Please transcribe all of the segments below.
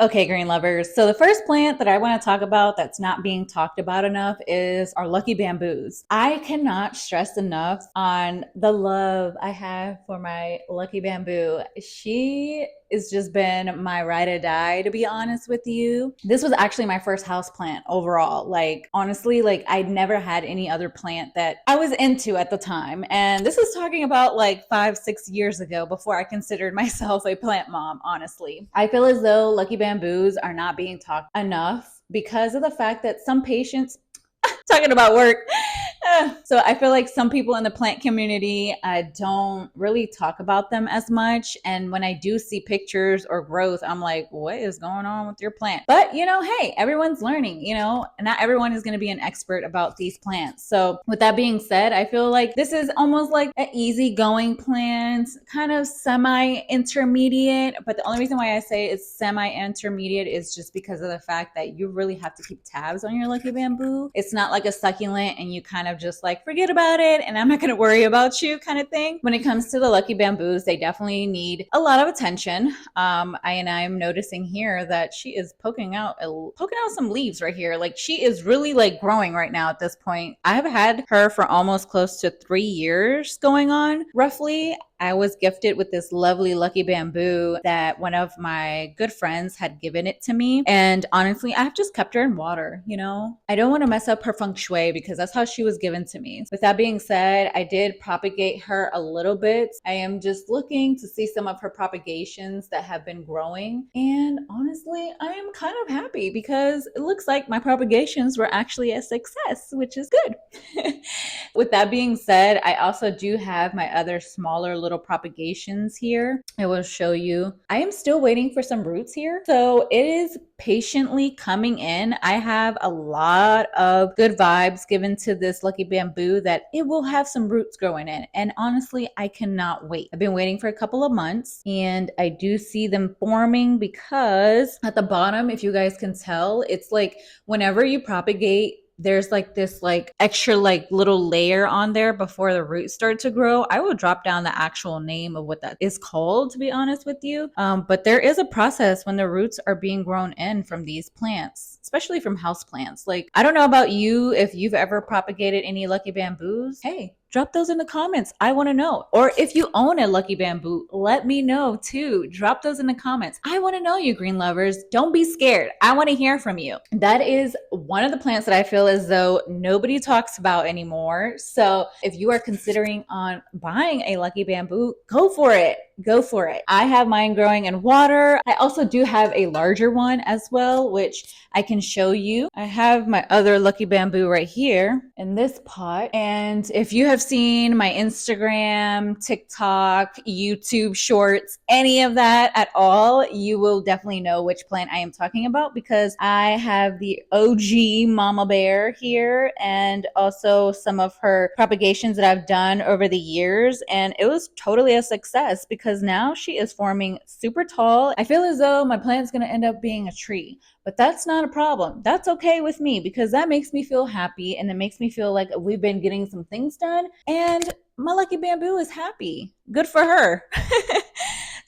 Okay, green lovers. So the first plant that I want to talk about that's not being talked about enough is our lucky bamboos. I cannot stress enough on the love I have for my lucky bamboo. She has just been my ride or die, to be honest with you. This was actually my first house plant overall. Like, honestly, like I'd never had any other plant that I was into at the time. And this is talking about like 5, 6 years ago before I considered myself a plant mom, honestly. I feel as though lucky bamboos are not being talked enough because of the fact that some patients talking about work. So I feel like some people in the plant community don't really talk about them as much. And when I do see pictures or growth, I'm like, what is going on with your plant? But hey, everyone's learning, not everyone is going to be an expert about these plants. So with that being said, I feel like this is almost like an easygoing plant, kind of semi-intermediate. But the only reason why I say it's semi-intermediate is just because of the fact that you really have to keep tabs on your lucky bamboo. It's not like a succulent and you kind of just like forget about it and I'm not going to worry about you kind of thing. When it comes to the lucky bamboos, they definitely need a lot of attention. I'm noticing here that she is poking out some leaves right here. Like she is really like growing right now at this point. I have had her for almost close to 3 years going on roughly. I was gifted with this lovely lucky bamboo that one of my good friends had given it to me. And honestly, I've just kept her in water, I don't want to mess up her feng shui because that's how she was given to me. With that being said, I did propagate her a little bit. I am just looking to see some of her propagations that have been growing. And honestly, I am kind of happy because it looks like my propagations were actually a success, which is good. With that being said, I also do have my other smaller little propagations here. I will show you. I am still waiting for some roots here. So it is patiently coming in. I have a lot of good vibes given to this lucky bamboo that it will have some roots growing in. And honestly, I cannot wait. I've been waiting for a couple of months and I do see them forming because at the bottom, if you guys can tell, it's like whenever you propagate, there's like this like extra like little layer on there before the roots start to grow. I will drop down the actual name of what that is called, to be honest with you. But there is a process when the roots are being grown in from these plants, especially from house plants. Like, I don't know about you if you've ever propagated any lucky bamboos. Hey, drop those in the comments. I want to know. Or if you own a lucky bamboo, let me know too. Drop those in the comments. I want to know, you green lovers. Don't be scared. I want to hear from you. That is one of the plants that I feel as though nobody talks about anymore. So if you are considering on buying a lucky bamboo, go for it. Go for it. I have mine growing in water. I also do have a larger one as well, which I can show you. I have my other lucky bamboo right here in this pot. And if you have seen my Instagram, TikTok, YouTube shorts, any of that at all, you will definitely know which plant I am talking about because I have the OG mama bear here and also some of her propagations that I've done over the years. And it was totally a success because now she is forming super tall. I feel as though my plant's going to end up being a tree. But that's not a problem. That's okay with me because that makes me feel happy and it makes me feel like we've been getting some things done and my lucky bamboo is happy. Good for her.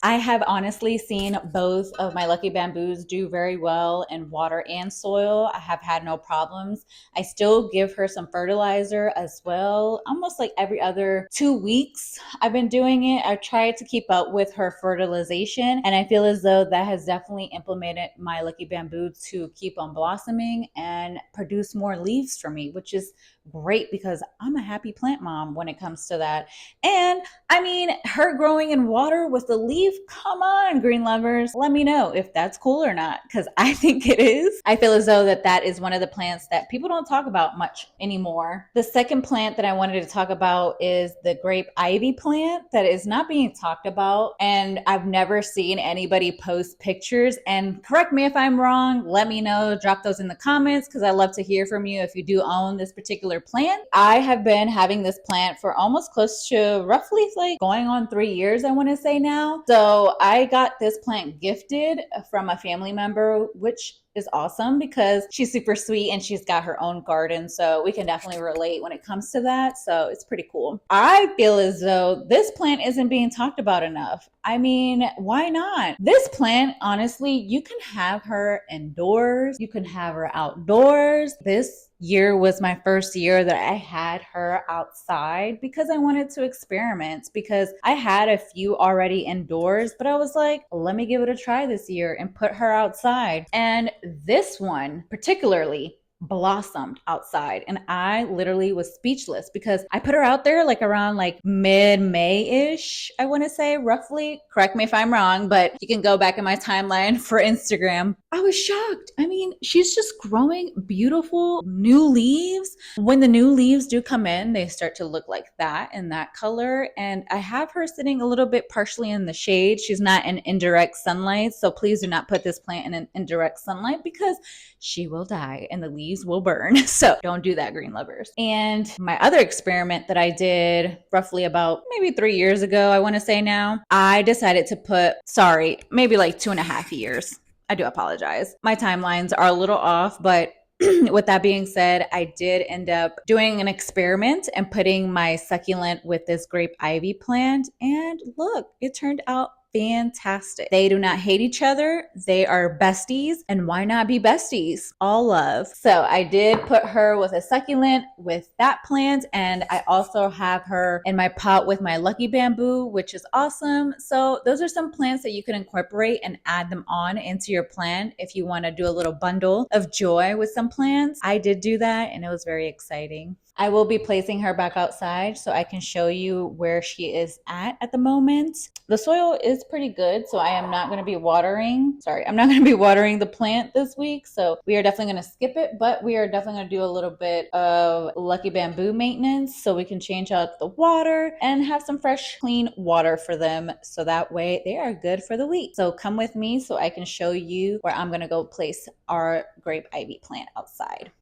I have honestly seen both of my lucky bamboos do very well in water and soil. I have had no problems. I still give her some fertilizer as well, almost like every other 2 weeks. I've been doing it. I've tried to keep up with her fertilization, and I feel as though that has definitely implemented my lucky bamboo to keep on blossoming and produce more leaves for me, which is great because I'm a happy plant mom when it comes to that. And I mean, her growing in water with the leaf, come on, green lovers. Let me know if that's cool or not, because I think it is. I feel as though that is one of the plants that people don't talk about much anymore. The second plant that I wanted to talk about is the grape ivy plant that is not being talked about. And I've never seen anybody post pictures. And correct me if I'm wrong. Let me know. Drop those in the comments because I love to hear from you if you do own this particular plant. I have been having this plant for almost close to roughly like going on 3 years, I want to say now. So I got this plant gifted from a family member, which is awesome because she's super sweet and she's got her own garden. So we can definitely relate when it comes to that. So it's pretty cool. I feel as though this plant isn't being talked about enough. I mean, why not? This plant, honestly, you can have her indoors, you can have her outdoors. This year was my first year that I had her outside because I wanted to experiment, because I had a few already indoors, but I was like, let me give it a try this year and put her outside. And this one particularly blossomed outside, and I literally was speechless because I put her out there like around like mid-May-ish, I want to say, roughly. Correct me if I'm wrong, but you can go back in my timeline for Instagram. I was shocked. I mean, she's just growing beautiful new leaves. When the new leaves do come in, they start to look like that in that color. And I have her sitting a little bit partially in the shade. She's not in indirect sunlight, so please do not put this plant in an indirect sunlight because she will die and the leaves will burn. So don't do that, green lovers. And my other experiment that I did roughly about maybe 3 years ago, I want to say now, I decided to put, sorry, maybe like 2.5 years. I do apologize. My timelines are a little off, but with that being said, I did end up doing an experiment and putting my succulent with this grape ivy plant. And look, it turned out fantastic. They do not hate each other. They are besties. And why not be besties? All love. So I did put her with a succulent with that plant. And I also have her in my pot with my lucky bamboo, which is awesome. So those are some plants that you can incorporate and add them on into your plant if you want to do a little bundle of joy with some plants. I did do that and it was very exciting. I will be placing her back outside so I can show you where she is at the moment. The soil is pretty good, so I am not going to be watering. I'm not going to be watering the plant this week, so we are definitely going to skip it, but we are definitely going to do a little bit of lucky bamboo maintenance so we can change out the water and have some fresh, clean water for them so that way they are good for the week. So come with me so I can show you where I'm going to go place our grape ivy plant outside.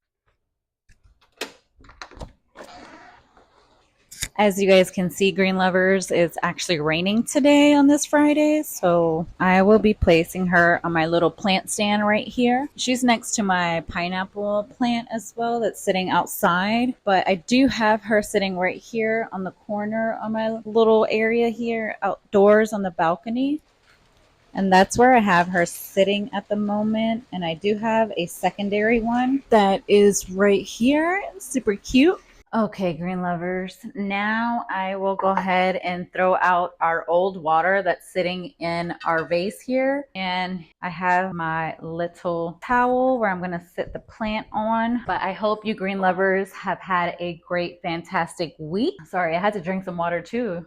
As you guys can see, green lovers, it's actually raining today on this Friday, so I will be placing her on my little plant stand right here. She's next to my pineapple plant as well that's sitting outside, but I do have her sitting right here on the corner on my little area here outdoors on the balcony. And that's where I have her sitting at the moment. And I do have a secondary one that is right here. Super cute. Okay, green lovers, now I will go ahead and throw out our old water that's sitting in our vase here. And I have my little towel where I'm going to sit the plant on. But I hope you green lovers have had a great, fantastic week. Sorry, I had to drink some water too.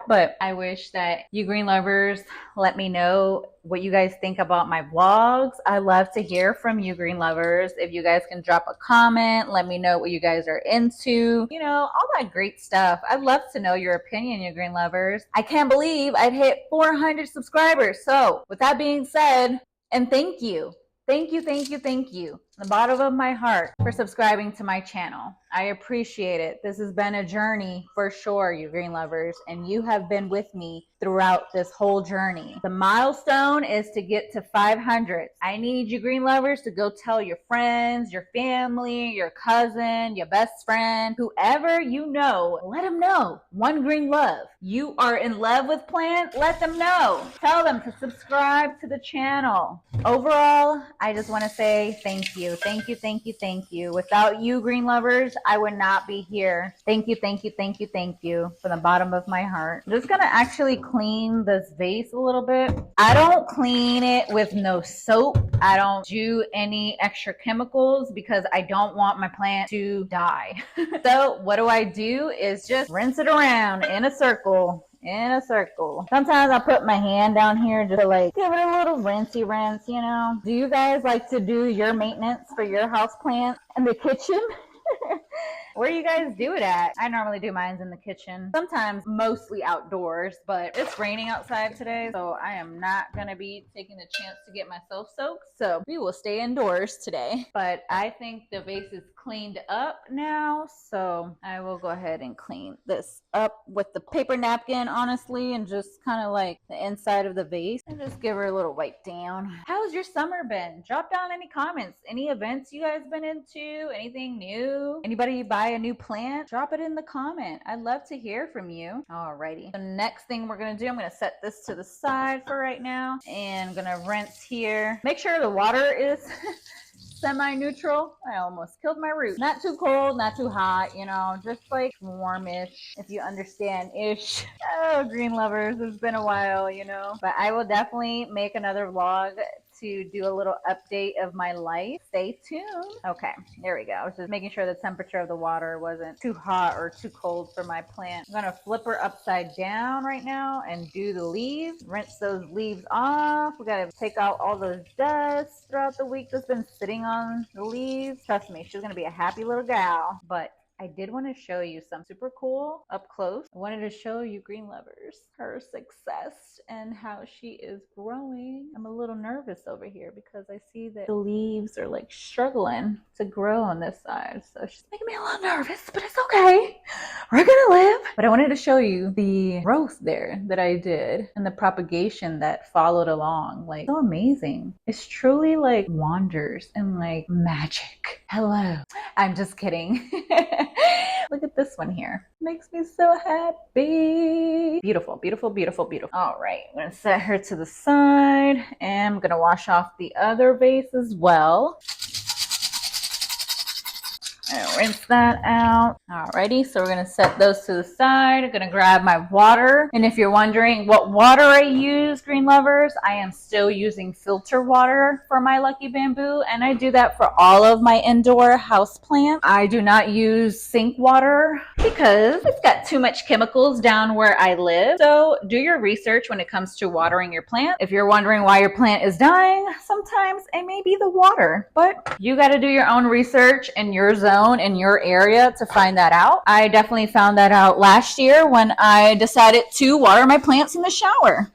But I wish that you green lovers let me know what you guys think about my vlogs. I love to hear from you green lovers. If you guys can drop a comment, let me know what you guys are into, you know, all that great stuff. I'd love to know your opinion, you green lovers. I can't believe I've hit 400 subscribers. So with that being said, and thank you. Thank you, thank you, thank you, from the bottom of my heart, for subscribing to my channel. I appreciate it. This has been a journey for sure, you green lovers, and you have been with me throughout this whole journey. The milestone is to get to 500. I need you green lovers to go tell your friends, your family, your cousin, your best friend, whoever you know, let them know. One green love. You are in love with plants? Let them know. Tell them to subscribe to the channel. Overall, I just want to say thank you. Thank you, thank you, thank you. Without you green lovers, I would not be here. Thank you, thank you, thank you, thank you from the bottom of my heart. I'm just going to actually clean this vase a little bit. I don't clean it with no soap. I don't do any extra chemicals because I don't want my plant to die. So what do is just rinse it around in a circle. Sometimes I put my hand down here just to like give it a little rinsey rinse, you know. Do you guys like to do your maintenance for your house plant in the kitchen? Where do you guys do it at? I normally do mine in the kitchen. Sometimes mostly outdoors, but it's raining outside today, so I am not going to be taking the chance to get myself soaked. So we will stay indoors today. But I think the vase is cleaned up now, so I will go ahead and clean this up with the paper napkin, honestly, and just kind of like the inside of the vase and just give her a little wipe down. How's your summer been? Drop down any comments. Any events you guys been into? Anything new? Anybody buy a new plant? Drop it in the comment. I'd love to hear from you. Alrighty. The next thing we're gonna do, I'm gonna set this to the side for right now, and I'm gonna rinse here. Make sure the water is semi-neutral. I almost killed my root. Not too cold, not too hot, you know, just like warmish, if you understand ish. Oh, green lovers, it's been a while, you know. But I will definitely make another vlog to do a little update of my life. Stay tuned. Okay, there we go. I was just making sure the temperature of the water wasn't too hot or too cold for my plant. I'm gonna flip her upside down right now and do the leaves. Rinse those leaves off. We gotta take out all those dust throughout the week that's been sitting on the leaves. Trust me, she's gonna be a happy little gal. But I did want to show you some super cool up close. I wanted to show you green lovers, her success and how she is growing. I'm a little nervous over here because I see that the leaves are like struggling to grow on this side. So she's making me a little nervous, but it's okay. We're gonna live. But I wanted to show you the growth there that I did and the propagation that followed along. Like, so amazing. It's truly like wonders and like magic. Hello. I'm just kidding. Look at this one here. Makes me so happy. Beautiful, beautiful, beautiful, beautiful. All right, I'm gonna set her to the side and I'm gonna wash off the other vase as well. And rinse that out. Alrighty, so we're gonna set those to the side. I'm gonna grab my water. And if you're wondering what water I use, green lovers, I am still using filter water for my Lucky Bamboo. And I do that for all of my indoor house plants. I do not use sink water because it's got too much chemicals down where I live. So do your research when it comes to watering your plant. If you're wondering why your plant is dying, sometimes it may be the water. But you gotta do your own research in your zone, in your area, to find that out. I definitely found that out last year when I decided to water my plants in the shower.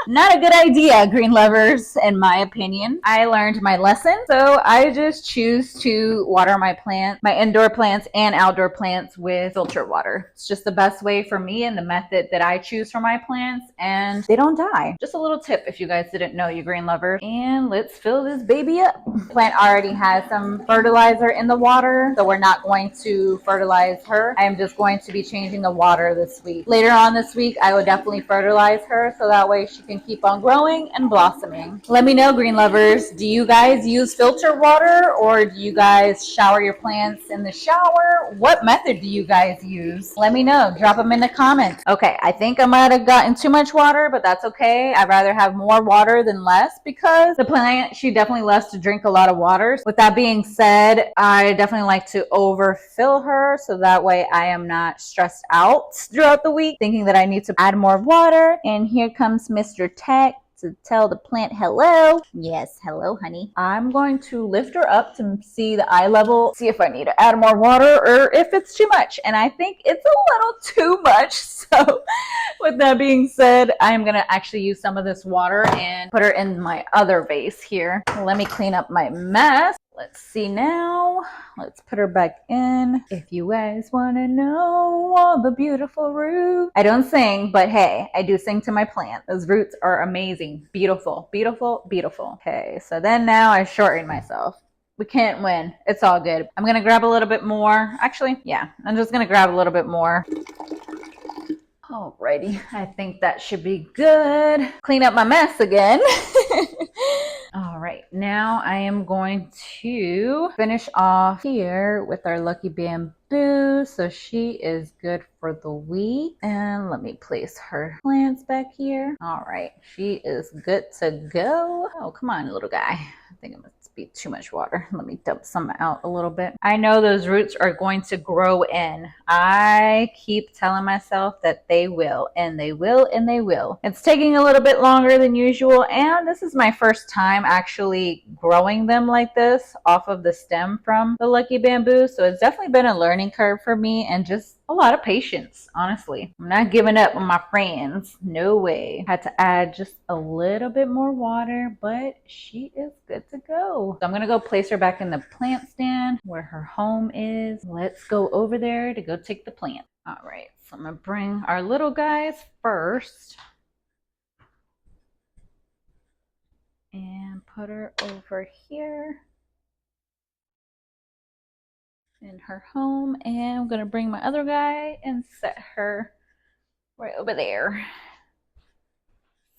Not a good idea, green lovers, in my opinion. I learned my lesson, so I just choose to water my plants, my indoor plants and outdoor plants, with filter water. It's just the best way for me and the method that I choose for my plants, and they don't die. Just a little tip if you guys didn't know, you green lovers. And let's fill this baby up. The plant already has some fertilizer in the water, so we're not going to fertilize her. I am just going to be changing the water this week. Later on this week, I will definitely fertilize her so that way she can keep on growing and blossoming. Let me know, green lovers, do you guys use filter water or do you guys shower your plants in the shower? What method do you guys use? Let me know. Drop them in the comments. Okay, I think I might have gotten too much water, but that's okay. I'd rather have more water than less because the plant, she definitely loves to drink a lot of water. With that being said, I definitely like to overfill her so that way I am not stressed out throughout the week thinking that I need to add more water. And here comes Mr. Tech to tell the plant hello. Yes, hello, honey. I'm going to lift her up to see the eye level, see if I need to add more water or if it's too much. And I think it's a little too much. So with that being said, I'm going to actually use some of this water and put her in my other vase here. Let me clean up my mess. Let's see now. Let's put her back in. If you guys want to know all the beautiful roots. I don't sing, but hey, I do sing to my plant. Those roots are amazing. Beautiful, beautiful, beautiful. Okay, so then now I shorten myself. We can't win. It's all good. I'm going to grab a little bit more. Actually, yeah, I'm just going to grab a little bit more. Alrighty, I think that should be good. Clean up my mess again. All right, now I am going to finish off here with our Lucky Bamboo. So she is good for the week. And let me place her plants back here. All right, she is good to go. Oh, come on, little guy. I think I'm be too much water. Let me dump some out a little bit. I know those roots are going to grow in. I keep telling myself that they will, and they will, and they will. It's taking a little bit longer than usual, and this is my first time actually growing them like this off of the stem from the Lucky Bamboo. So it's definitely been a learning curve for me and just a lot of patience, honestly. I'm not giving up on my friends. No way. Had to add just a little bit more water, but she is good to go. So I'm gonna go place her back in the plant stand where her home is. Let's go over there to go take the plant. All right, so I'm gonna bring our little guys first and put her over here in her home. And I'm gonna bring my other guy and set her right over there.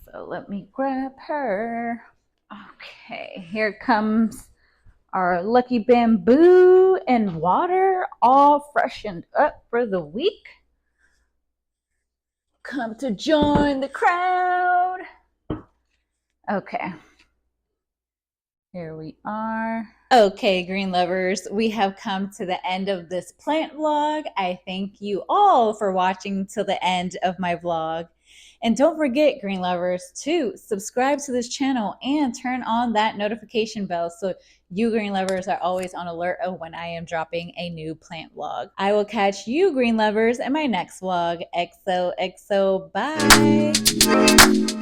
So let me grab her. Okay, here comes our lucky bamboo and water, all freshened up for the week. Come to join the crowd. Okay, here we are. Okay, green lovers, we have come to the end of this plant vlog. I thank you all for watching till the end of my vlog. And don't forget, green lovers, to subscribe to this channel and turn on that notification bell so you green lovers are always on alert of when I am dropping a new plant vlog. I will catch you green lovers in my next vlog. XOXO, bye.